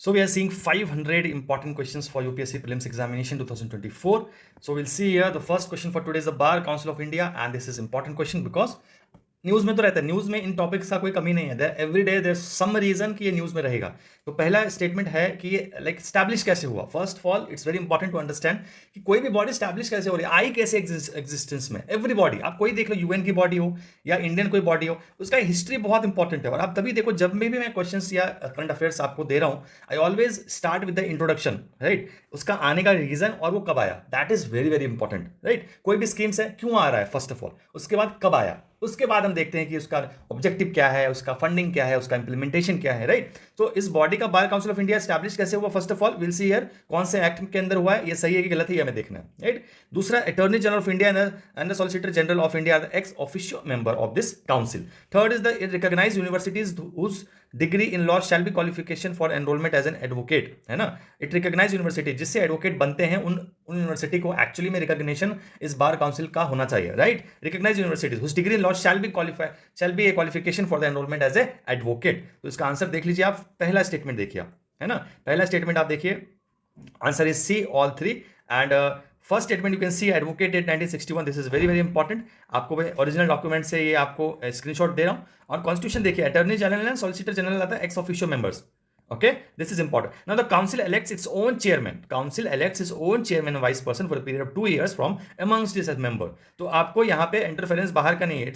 So we are seeing 500 important questions for UPSC Prelims Examination 2024. So we'll see here the first question for today is the Bar Council of India, and this is important question because news में तो रहता है, news में इन topics का कोई कमी नहीं है, every day there some reason कि ये न्यूज में रहेगा। तो पहला स्टेटमेंट है कि ये लाइक स्टैब्लिश कैसे हुआ। First of all it's very important to understand कि कोई भी बॉडी स्टैब्लिश कैसे हो रही है, आई कैसे एग्जिस्टेंस में। एवरी बॉडी, आप कोई देख लो, यूएन की बॉडी हो या इंडियन कोई बॉडी हो, उसका हिस्ट्री बहुत इंपॉर्टेंट है। और आप तभी देखो, जब भी मैं क्वेश्चन या करंट अफेयर्स आपको दे रहा हूँ, I always start with the introduction, right. उसका आने का रीजन और वो कब आया, that is very very important, right. कोई भी स्कीम्स है क्यों आ रहा है फर्स्ट ऑफ ऑल, उसके बाद कब आया, उसके बाद हम देखते हैं कि उसका ऑब्जेक्टिव क्या है, उसका फंडिंग क्या है, उसका इंप्लीमेंटेशन क्या है, राइट। तो इस बॉडी का बार काउंसिल ऑफ इंडिया एस्टैब्लिश कैसे हुआ, first of all will see here कौन से एक्ट के अंदर हुआ है, ये सही है कि गलत है, ये हमें देखना है, राइट। दूसरा, attorney general of India and the solicitor general of India are the ex officio member of this council. Third is the recognized universities whose degree in law shall be qualification for enrolment as an advocate, है ना। It recognize university, जिससे advocate बनते हैं, उन university को actually में recognition इस bar council का होना चाहिए, right. Recognize universities whose degree in law shall be a qualification for the enrolment as a advocate. तो इसका आंसर देख लीजिए आप, पहला स्टेटमेंट देखिए आप, है ना। पहला स्टेटमेंट आप देखिए, answer is C, all three. And first statement you can see advocate act 1961, this is very very important. आपको मैं ओरिजिनल डॉक्यूमेंट से ये आपको स्क्रीनशॉट दे रहा हूं। और कॉन्स्टिट्यूशन देखिए, attorney general and solicitor general आता है x officio members, okay, this is important. Now the council elects its own chairman, council elects its own chairman and vice person for a period of 2 years from amongst its member. तो आपको यहाँ पे interference बाहर का नहीं है,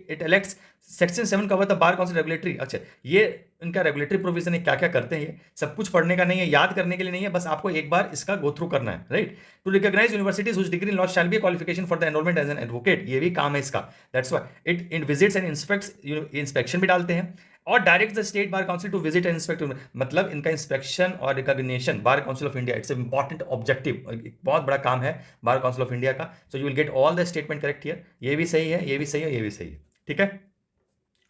it elects section 7 cover the bar council regulatory. अच्छा, ये इनका रेगुलेटरी प्रोविजन है, क्या क्या करते हैं, ये सब कुछ पढ़ने का नहीं है, याद करने के लिए नहीं है, बस आपको एक बार इसका गो थ्रू करना है, right. To recognize universities whose degree in law shall be qualification for the enrolment as an advocate, ये भी काम है इसका, that's why it visits and inspects, inspection भी डालते हैं। और direct the state bar council to visit and inspect, मतलब इनका इंस्पेक्शन और recognition bar council of India, it's important objective, बहुत बड़ा काम है बार काउंसिल ऑफ इंडिया का। So you will get all the statement correct here, ये भी सही है, ये भी सही है, ये भी सही है, ठीक है।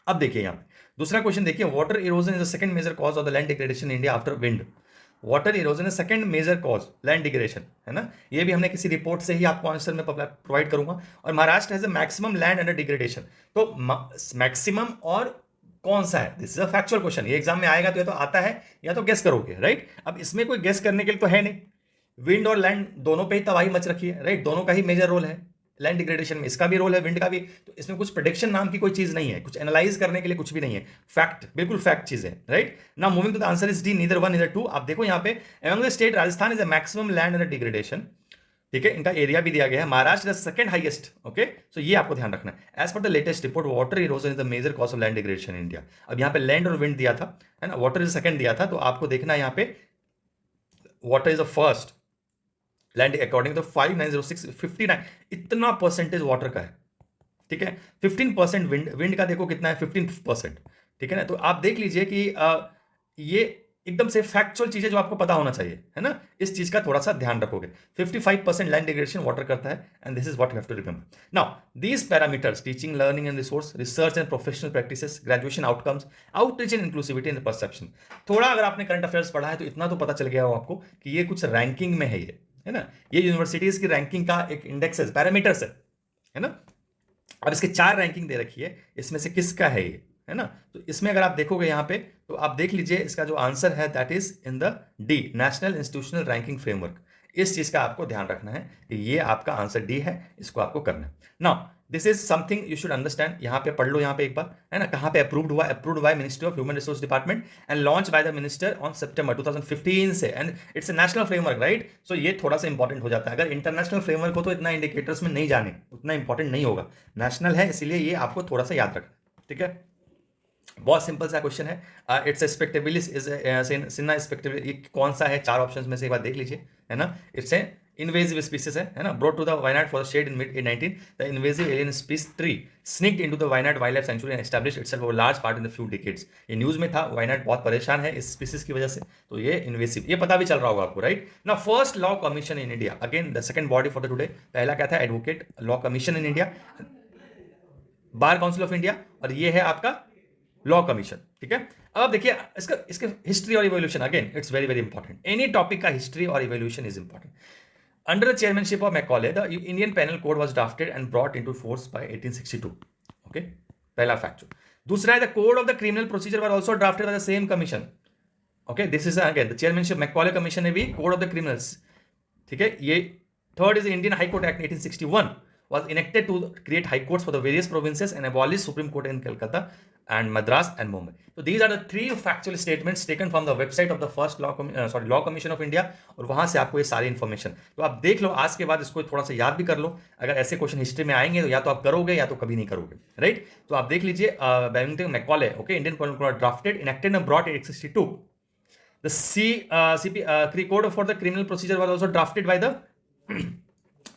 अब देखिए यहाँ पे दूसरा क्वेश्चन देखिए, water erosion is the second major cause of the land degradation in India after wind. Water erosion is second major cause land degradation, है ना। ये भी हमने किसी रिपोर्ट से ही आपको आंसर में प्रोवाइड करूंगा। और Maharashtra has the maximum land under degradation, तो मैक्सिमम और कौन सा है, this is a factual question, ये एग्जाम में आएगा तो या तो आता है या तो गेस करोगे, राइट। अब इसमें कोई गेस करने के लिए तो है नहीं, विंड और लैंड दोनों पे ही तबाही मच रखी है, राइट। दोनों का ही मेजर रोल है लैंड डिग्रेडेशन में, इसका भी रोल है, विंड का भी। तो इसमें कुछ प्रेडिक्शन नाम की कोई चीज नहीं है, कुछ एनालाइज करने के लिए कुछ भी नहीं है, फैक्ट, बिल्कुल फैक्ट चीज है, right. Now moving to the answer is D, neither one neither two. आप देखो यहाँ पे among the state Rajasthan is a maximum land under degradation, ठीक है, इनका एरिया भी दिया गया है। Maharashtra is second highest, okay. सो ये आपको ध्यान रखना है। As per the latest report, water erosion is the major cause of land degradation in India. अब यहाँ पे लैंड और विंड दिया था, है ना, वाटर इज सेकंड दिया था, तो आपको देखना है यहाँ पे water is the first, land according to 5906 59, इतना परसेंटेज वाटर का है, ठीक है। 15% विंड, विंड का देखो कितना है, 15%, ठीक है ना। तो आप देख लीजिए कि ये एकदम से फैक्चुअल चीजें जो आपको पता होना चाहिए, है ना, इस चीज का थोड़ा सा ध्यान रखोगे। 55% लैंड डिग्रेडेशन वाटर करता है, and this is what you have to remember. Now these parameters, teaching, learning and resource, research and professional practices, graduation outcomes, outreach and inclusivity and perception. थोड़ा अगर आपने करंट अफेयर्स पढ़ा है तो इतना तो पता चल गया हो आपको कि ये कुछ रैंकिंग में है ना। ये यूनिवर्सिटीज की रैंकिंग का एक इंडेक्स है, पैरामीटर्स है ना। अब इसके 4 रैंकिंग दे रखी है, इसमें से किसका है ये, है ना। तो इसमें अगर आप देखोगे यहाँ पे, तो आप देख लीजिए इसका जो आंसर है that is in the D, national institutional ranking framework. इस चीज का आपको ध्यान रखना है कि ये आपका आंसर डी है, इसको आपको करना है। Now this is something you should understand, यहाँ पे पढ़ लो, यहाँ पे एक बार, है ना, कहाँ पे अप्रूव्ड हुआ, approved by ministry of human resource department and launch by the minister on September 2015 से, and it's a national framework, right. So ये थोड़ा सा इंपॉर्टेंट हो जाता है, अगर इंटरनेशनल फ्रेमवर्क हो तो इतना इंडिकेटर्स में नहीं जाने, उतना इंपॉर्टेंट नहीं होगा, नेशनल है इसीलिए ये आपको थोड़ा सा याद रखना, ठीक है। बहुत सिंपल सा क्वेश्चन है। इट्स स्पेक्टेबिलिस इज सिन्ना स्पेक्टेबिलिस, ये कौन सा है, 4 ऑप्शंस में से एक बार देख लीजिए, है ना। इट्स ए इन्वेजिव स्पीसीज है ना, brought to the Wayanad for shade in mid 19, the invasive alien species tree sneaked into the Wayanad wildlife sanctuary and established itself over large part in the few decades. ये news में था, वायनाड बहुत परेशान है इस species की वजह से, तो ये इन्वेसिव, ये पता भी चल रहा होगा आपको, राइट ना। First law commission in India, again the second body for the today, पहला क्या था, advocate law commission in India, bar council of India, और ये है आपका लॉ कमीशन, ठीक है। अब आप देखिए इसका इसके हिस्ट्री और evolution, again it's very very important, any topic का हिस्ट्री और evolution is important. Under the chairmanship of Macaulay, the Indian penal code was drafted and brought into force by 1862, okay, पहला फैक्ट। दूसरा है the code of the criminal procedure were also drafted by the same commission, okay, this is again the chairmanship Macaulay commission है भी code of the criminals, ठीक है। ये third is Indian high court act 1861 was enacted to create high courts for the various provinces and abolish Supreme Court in Calcutta and Madras and Mumbai. So these are the three factual statements taken from the website of the first law commission of India, और वहां से आपको ये सारी information, तो आप देख लो आज के बाद, इसको थोड़ा सा याद भी कर लो। अगर ऐसे क्वेश्चन हिस्ट्री में आएंगे तो या तो आप करोगे या तो कभी नहीं करोगे, राइट। तो आप देख लीजिए Barrington Macaulay, okay, Indian penal code drafted enacted and brought 862. The CP code for the criminal procedure was also drafted by the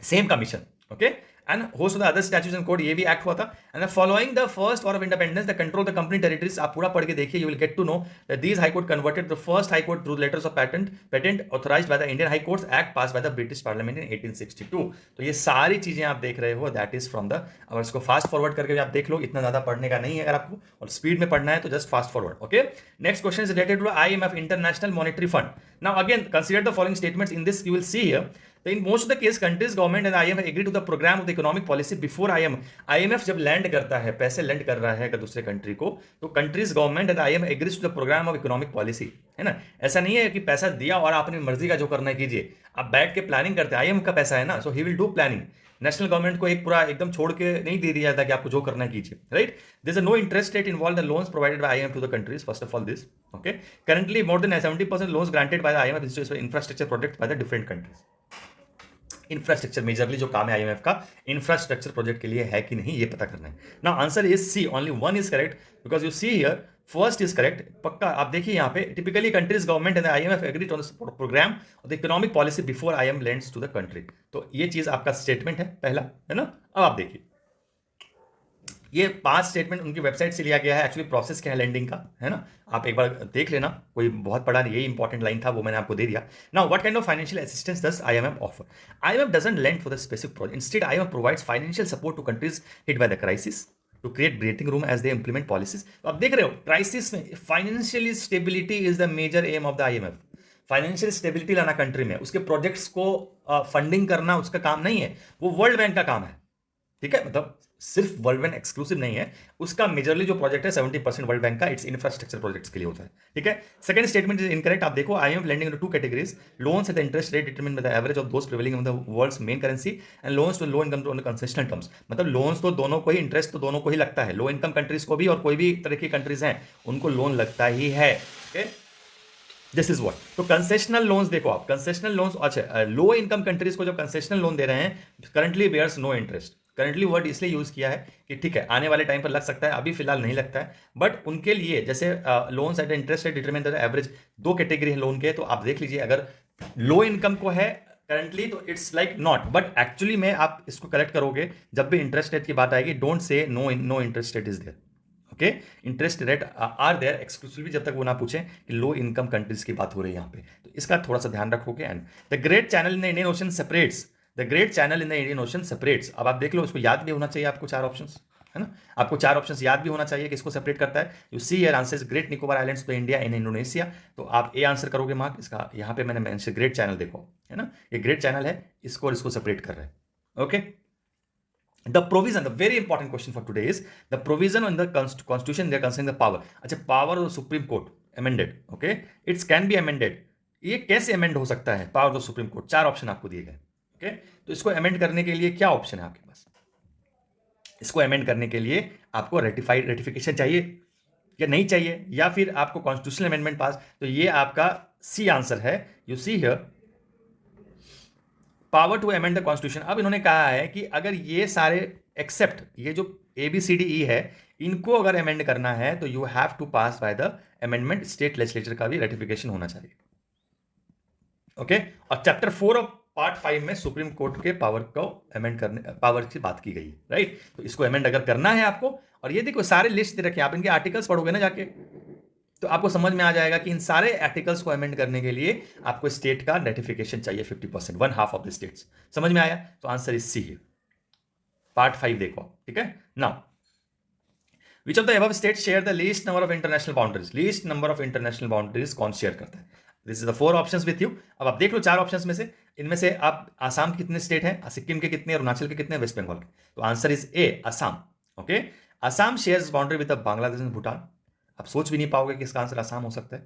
same commission, okay, and host of the other statutes and code, ये भी act हुआ था। and the following the first war of independence, the control of the company territories, आप पूरा पढ़ के देखिए, you will get to know that these high court converted the first high court through letters of patent authorized by the Indian High Courts Act passed by the British Parliament in 1862. तो ये सारी चीजें आप देख रहे हो, that is from the, अब इसको फास्ट फॉरवर्ड करके भी आप देख लो, इतना ज्यादा पढ़ने का नहीं है। अगर आपको और स्पीड में पढ़ना है तो just fast forward, okay. Next question is related to IMF, International Monetary Fund. Now again consider the following statements. In this you will see here, in most of the case countries government and IMF agree to the program of the economic policy before IMF जब land करता है, पैसे land कर रहा है दूसरे country को, तो countries government and IMF agrees to the program of economic policy, है ना। ऐसा नहीं है कि पैसा दिया और आप अपनी मर्जी का जो करना है कीजिए, आप बैठ के प्लानिंग करते हैं। IMF का पैसा है ना, so he will do planning. National government को एक पूरा एकदम छोड़ के नहीं दे दिया जाता कि आपको जो करना है कीजिए, right. There is no interest rate involve the loans provided by IMF to the countries, first of all this, okay. Currently more than 70% loans granted by the IMF infrastructure project by the different countries. Infrastructure majorly जो काम है IMF का, infrastructure project के लिए है कि नहीं ये पता करना है। Now answer is C, only one is correct because you see here first is correct, पक्का। आप देखिए यहाँ पे, typically countries government and IMF agreed on the program of the economic policy before IMF lends to the country. तो ये चीज आपका statement है पहला, है ना। अब आप देखिए, ये 5 स्टेटमेंट उनकी वेबसाइट से लिया गया है। एक्चुअली प्रोसेस क्या है लेंडिंग का, है ना, आप एक बार देख लेना, कोई बहुत बड़ा नहीं, यही इंपॉर्टेंट लाइन था, वो मैंने आपको दे दिया। Now what kind of financial assistance does IMF offer? IMF doesn't lend for the specific project, instead IMF provides financial support to countries hit by the crisis to create breathing room as they implement policies. तो आप देख रहे हो, crisis में financially stability is the major aim of the IMF। Financial stability लाना country में, उसके projects को फंडिंग करना उसका काम नहीं है, वो वर्ल्ड बैंक का काम है, ठीक है। मतलब सिर्फ वर्ल्ड बैंक एक्सक्लूसिव नहीं है, उसका मेजरली जो प्रोजेक्ट है 70% वर्ल्ड बैंक का इट्स इंफ्रास्ट्रक्चर प्रोजेक्ट्स के लिए होता है, ठीक है। Second statement is incorrect. आप देखो, IMF lending into 2 categories, loans at the interest rate determined by the average of those prevailing in the world's main currency and loans to low income to concessional terms. मतलब loans तो दोनों को ही, interest तो दोनों को ही लगता है, low income countries को भी और कोई भी तरह की कंट्रीज हैं उनको लोन लगता ही है, ओके। दिस इज व्हाट, तो कंसेशनल लोन्स देखो आप, कंसेशनल लोन्स, अच्छा, लो इनकम कंट्रीज को जब कंसेशनल लोन दे रहे हैं, currently bears no interest. Currently word इसलिए यूज किया है कि ठीक है आने वाले टाइम पर लग सकता है, अभी फिलहाल नहीं लगता है, बट उनके लिए जैसे loans at interest rate determine the average, 2 category है लोन के, तो आप देख लीजिए, अगर लो इनकम को है करंटली तो it's like not, but actually में आप इसको करेक्ट करोगे जब भी इंटरेस्ट रेट की बात आएगी, don't say no interest rate is there, okay. Interest rate are there exclusively, जब तक वो ना पूछें कि लो इनकम कंट्रीज की बात हो रही है यहाँ पे, तो इसका थोड़ा सा ध्यान रखोगे। And the great channel in the Indian ocean separates, the great channel in the Indian ocean separates. अब आप देख लो, इसको याद भी होना चाहिए आपको, 4 ऑप्शंस, है ना, आपको 4 ऑप्शंस याद भी होना चाहिए कि इसको सेपरेट करता है। You see here answer is Great Nicobar islands to India in Indonesia, तो आप ए आंसर करोगे मार्क इसका। यहाँ पे मैंने मेंशन ग्रेट चैनल, देखो, है ना, ये ग्रेट चैनल है, इसको और इसको सेपरेट कर रहा है, okay. The provision, the very important question for today is the provision on the constitution they are concerning the power. अच्छा, power of the Supreme Court amended, okay, it can be amended. ये कैसे amend हो सकता है power of the Supreme Court? 4 option आपको दिए गए, okay? तो इसको amend करने के लिए क्या ऑप्शन है आपके पास? इसको amend करने के लिए आपको रेटिफिकेशन चाहिए या नहीं चाहिए, या फिर आपको कॉन्स्टिट्यूशनल अमेंडमेंट पास, तो ये आपका सी आंसर है। You see here power to amend the constitution. अब इन्होंने कहा है कि अगर ये सारे एक्सेप्ट ये जो ABCDE है, इनको अगर अमेंड करना है तो you have to pass by the amendment, state legislature का भी रेटिफिकेशन होना चाहिए, ओके। और चैप्टर 4 ऑफ पार्ट 5 में सुप्रीम कोर्ट के पावर को अमेंड करने, पावर की बात की गई है, राइट। तो इसको अमेंड अगर करना है आपको, और ये देखो सारे लिस्ट दे रखे, आप इनके आर्टिकल्स पढ़ोगे ना जाके, तो आपको समझ में आ जाएगा कि इन सारे आर्टिकल्स को अमेंड करने के लिए आपको स्टेट का रेटिफिकेशन चाहिए 50%, 1/2 ऑफ द स्टेट्स। समझ में आया? तो आंसर इज सी है, पार्ट 5 देखो, ठीक है। Now which of the above states share the least number of international boundaries? Least number of international boundaries कौन शेयर करता है? This is the 4 options with you. अब आप देख लो 4 ऑप्शंस में से, इनमें से आप आसाम के कितने स्टेट हैं, सिक्किम के कितने, अरुणाचल के कितने, वेस्ट बंगाल के? तो answer is a, Assam, okay. Assam shares boundary with Bangladesh and Bhutan. आप सोच भी नहीं पाओगे कि इसका आंसर असम हो सकता है।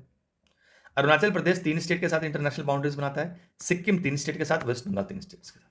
अरुणाचल प्रदेश 3 स्टेट के साथ इंटरनेशनल बाउंड्रीज बनाता है, सिक्किम 3 स्टेट के साथ, वेस्ट बंगाल 3 स्टेट के साथ।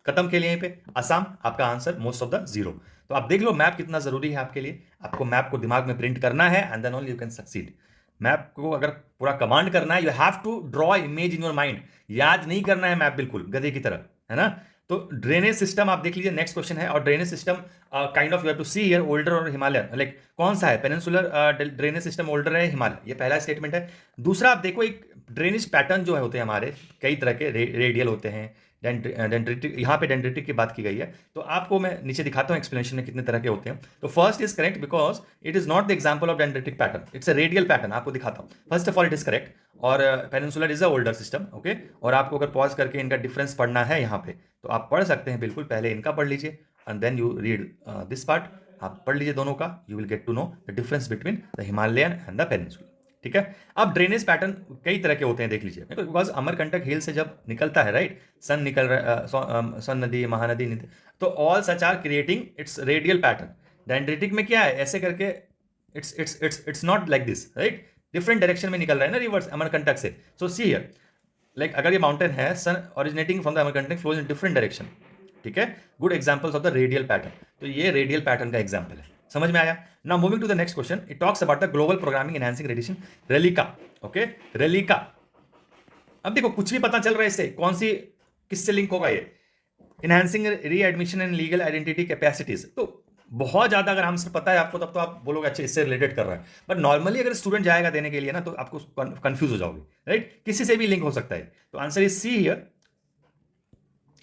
खत्म के लिए यहीं पे असम आपका answer, most of the zero. तो आप देख लो मैप कितना जरूरी है आपके लिए। आपको मैप को दिमाग में प्रिंट करना है and then only you can succeed. Map को अगर पूरा कमांड करना है, you have to draw image in your mind. याद नहीं करना है मैप बिल्कुल गधे की तरह, है ना। तो ड्रेनेज सिस्टम आप देख लीजिए, नेक्स्ट क्वेश्चन है। और drainage system kind of you have to see here older और हिमालयन, लाइक कौन सा है, पेनिनसुलर ड्रेनेज सिस्टम ओल्डर है, हिमालय, ये पहला स्टेटमेंट है। दूसरा आप देखो एक ड्रेनेज पैटर्न जो है होते हैं हमारे कई तरह के, रेडियल होते हैं, डेंड्रिटिक, यहाँ पे डेंड्रिटिक की बात की गई है। तो आपको मैं नीचे दिखाता हूँ एक्सप्लेनेशन में कितने तरह के होते हैं। तो first is correct because it is not the example of dendritic pattern, it's a radial pattern. आपको दिखाता हूँ, first of all it is correct. और peninsular is a older system, okay. और आपको अगर पॉज करके इनका डिफरेंस पढ़ना है यहाँ पे तो आप पढ़ सकते हैं बिल्कुल। पहले इनका पढ़ लीजिए and then you read this part. आप पढ़ लीजिए दोनों का, you will get to know the difference between the Himalayan and the peninsular, ठीक है। अब ड्रेनेज पैटर्न कई तरह के होते हैं, देख लीजिए। बिकॉज अमरकंटक हिल से जब निकलता है, राइट, सन निकल रहा, सन नदी, महानदी, तो all such are creating its radial pattern. Dendritic में क्या है, ऐसे करके it's not like this, right, different direction में निकल रहा है ना रिवर्स अमरकंटक से। सो सी हियर, लाइक अगर ये माउंटेन है, son originating from the Amarkantak flows in different direction, ठीक है। Good examples of the radial pattern. तो ये रेडियल पैटर्न का एग्जांपल है, समझ में आया। Now moving to the next question, it talks about the global programming enhancing radiation, relica, okay, relica. अब देखो कुछ भी पता चल रहा है इससे, कौन सी किससे लिंक होगा ये, enhancing readmission and legal identity capacities. तो बहुत ज्यादा अगर आंसर पता है आपको तब तो आप बोलोगे अच्छा इससे रिलेटेड कर रहा है। बट नॉर्मली अगर स्टूडेंट जाएगा देने के लिए ना तो आपको कंफ्यूज हो जाओगे, राइट, किसी से भी लिंक हो सकता है। तो answer is C here,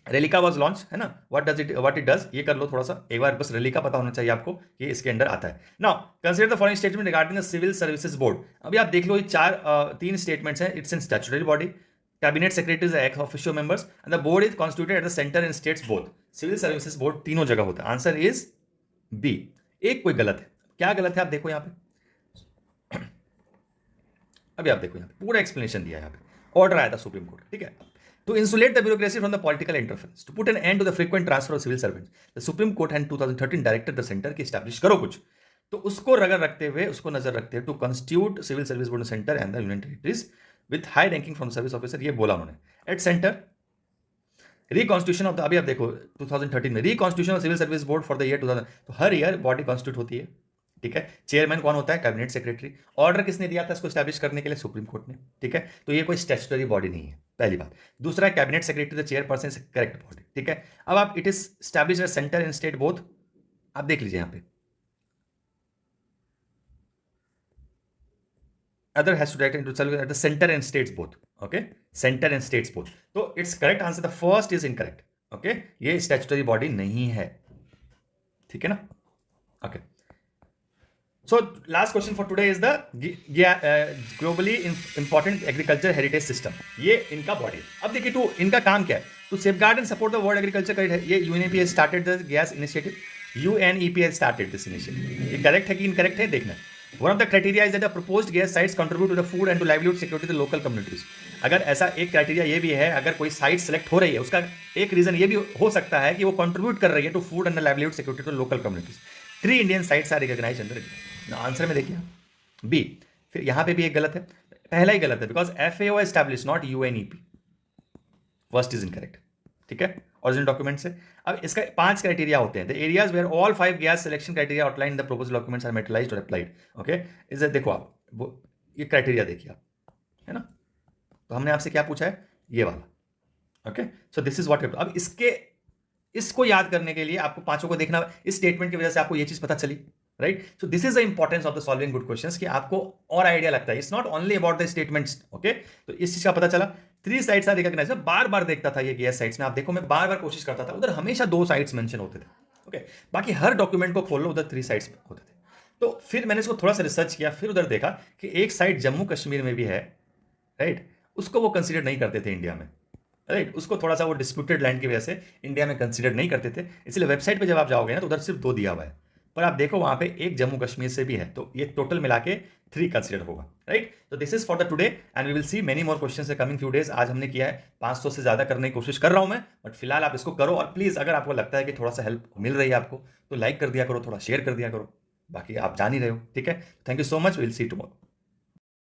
relica was launch, है ना। व्हाट इट डज, ये कर लो थोड़ा सा एक बार, बस रेलिका पता होना चाहिए आपको कि इसके अंडर आता है। Now consider the following statement regarding the civil services board. अभी आप देख लो ये तीन स्टेटमेंट्स हैं। It's in statutory body, cabinet secretaries ex officio members and the board is constituted at the centre and states both. Civil services board तीनों जगह होता है। Answer is B. एक कोई गलत है, क्या गलत है आप देखो यहाँ पे। अभी आप देखो यहाँ पे पूरा एक्सप्लेनेशन दिया है, यहाँ पे ऑर्डर आया था सुप्रीम कोर्ट, ठीक है। To insulate the bureaucracy from the political interference, to put an end to the frequent transfer of civil servants, the Supreme Court in 2013 directed the center कि establish करो कुछ। तो उसको नजर रखते हुए, to constitute civil service board center and the union territories with high ranking from service officer, ये बोला उन्होंने। At center, reconstitution of the, अभी आप देखो 2013 में reconstitution of civil service board for the year 2000। तो हर ईयर बॉडी कॉन्स्टिट्यूट होती है, ठीक है। चेयरमैन कौन होता है, कैबिनेट सेक्रेटरी। ऑर्डर किसने दिया था इसको स्टैब्लिश करने के लिए, सुप्रीम कोर्ट ने, ठीक है। तो ये कोई स्टैट्यूटरी बॉडी नहीं है, पहली बात। दूसरा, cabinet secretary the chairperson is correct body, ठीक है। अब आप it is establish centre and state both, आप देख लीजिए यहाँ पे other has to direct into service at the center and states both, okay, center and states both। तो it's correct answer, the first is incorrect, okay, ये statutory body नहीं है, ठीक है ना, okay. So last question for today is the globally important agriculture heritage system, ये इनका body. अब देखिए तो इनका काम क्या है, to safeguard and support the world agriculture. ये UNEP has started the gas initiative, UNEP has started this initiative। ये करेक्ट है कि इनकरेक्ट है देखना। One of the criteria is that the proposed gas sites contribute to the food and to livelihood security of the local communities। अगर ऐसा एक criteria ये भी है, अगर कोई साइट सेलेक्ट हो रही है उसका एक रीजन ये भी हो सकता है कि वो कंट्रीब्यूट कर रही है to food and livelihood security to local communities. 3 Indian sites are recognised under. Answer में देखिए बी। फिर यहां पे भी एक गलत है, पहला ही गलत है, because FAO establish not UNEP। First is incorrect, ठीक है, ओरिजिनल डॉक्यूमेंट से। अब इसका 5 क्राइटेरिया होते हैं। The areas where all 5 gas selection criteria outline the proposed documents are metalised और अप्लाइड, ओके। इज देखो आप ये क्राइटेरिया देखिए आप, है ना। तो हमने आपसे क्या पूछा है, ये वाला, okay. So this is what. अब इसको याद करने के लिए आपको 5 को देखना। इस स्टेटमेंट की वजह से आपको ये चीज पता चली, right. So this is the importance of the solving good questions, कि आपको और आइडिया लगता है। It's not only about the statements, okay. तो इस चीज का पता चला। 3 साइट्स आर रिकॉग्नाइज्ड। बार बार देखता था ये गैस साइट्स में, आप देखो मैं बार बार कोशिश करता था, उधर हमेशा 2 साइट्स मेंशन होते थे, ओके। बाकी हर डॉक्यूमेंट को खोल लो, उधर 3 साइट्स होते थे। तो फिर मैंने इसको थोड़ा सा रिसर्च किया, फिर उधर देखा कि एक साइट जम्मू कश्मीर में भी है, राइट। उसको वो कंसिडर नहीं करते थे इंडिया में, राइट। उसको थोड़ा सा वो डिस्प्यूटेड लैंड की वजह से इंडिया में कंसिडर नहीं करते थे। इसलिए वेबसाइट पे जब आप जाओगे ना तो उधर सिर्फ 2 दिया हुआ है, पर आप देखो वहां पे एक जम्मू कश्मीर से भी है। तो ये टोटल मिला के 3 कंसिडर होगा, राइट। तो this is for the today and we will see many more questions coming few days. आज हमने किया है 500 से ज्यादा करने की कोशिश कर रहा हूं मैं, बट फिलहाल आप इसको करो। और प्लीज अगर आपको लगता है कि थोड़ा सा हेल्प मिल रही है आपको तो लाइक कर दिया करो, थोड़ा शेयर कर दिया करो। बाकी आप जान ही रहे हो, ठीक है। Thank you so much, will see tomorrow.